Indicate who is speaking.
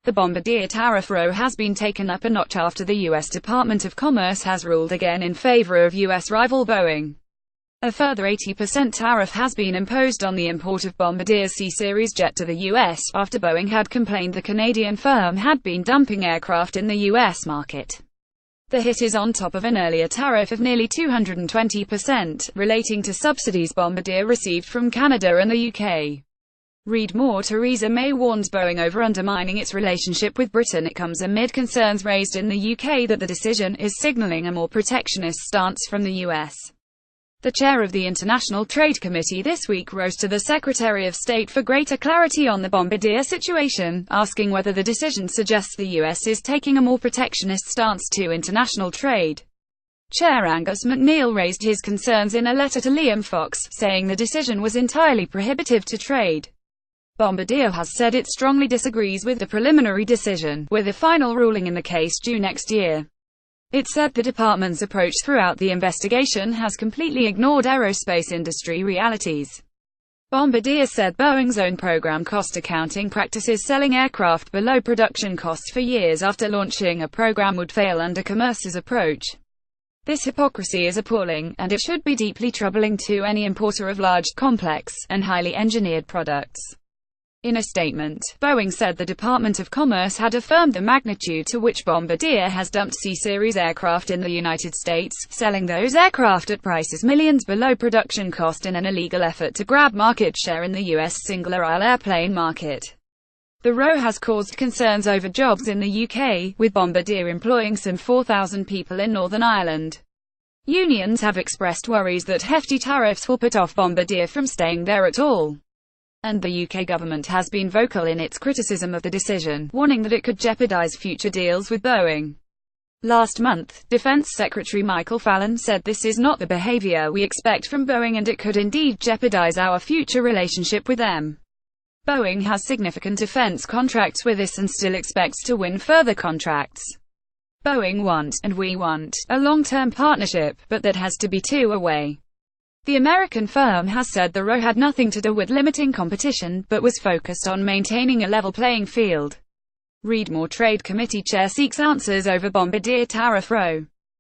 Speaker 1: The Bombardier tariff row has been taken up a notch after the U.S. Department of Commerce has ruled again in favor of U.S. rival Boeing. A further 80% tariff has been imposed on the import of Bombardier's C-Series jet to the U.S., after Boeing had complained the Canadian firm had been dumping aircraft in the U.S. market. The hit is on top of an earlier tariff of nearly 220%, relating to subsidies Bombardier received from Canada and the UK. Read more. Theresa May warns Boeing over undermining its relationship with Britain. It comes amid concerns raised in the UK that the decision is signalling a more protectionist stance from the US. The chair of the International Trade Committee this week wrote to the Secretary of State for greater clarity on the Bombardier situation, asking whether the decision suggests the US is taking a more protectionist stance to international trade. Chair Angus McNeil raised his concerns in a letter to Liam Fox, saying the decision was entirely prohibitive to trade. Bombardier has said it strongly disagrees with the preliminary decision, with a final ruling in the case due next year. It said the department's approach throughout the investigation has completely ignored aerospace industry realities. Bombardier said Boeing's own program cost accounting practices, selling aircraft below production costs for years after launching a program, would fail under Commerce's approach. This hypocrisy is appalling, and it should be deeply troubling to any importer of large, complex, and highly engineered products. In a statement, Boeing said the Department of Commerce had affirmed the magnitude to which Bombardier has dumped C-Series aircraft in the United States, selling those aircraft at prices millions below production cost in an illegal effort to grab market share in the U.S. single-aisle airplane market. The row has caused concerns over jobs in the UK, with Bombardier employing some 4,000 people in Northern Ireland. Unions have expressed worries that hefty tariffs will put off Bombardier from staying there at all. And the UK government has been vocal in its criticism of the decision, warning that it could jeopardize future deals with Boeing. Last month, Defense Secretary Michael Fallon said this is not the behavior we expect from Boeing and it could indeed jeopardize our future relationship with them. Boeing has significant defense contracts with us and still expects to win further contracts. Boeing wants, and we want, a long-term partnership, but that has to be two-way. The American firm has said the row had nothing to do with limiting competition, but was focused on maintaining a level playing field. Read more. Trade Committee chair seeks answers over Bombardier tariff row.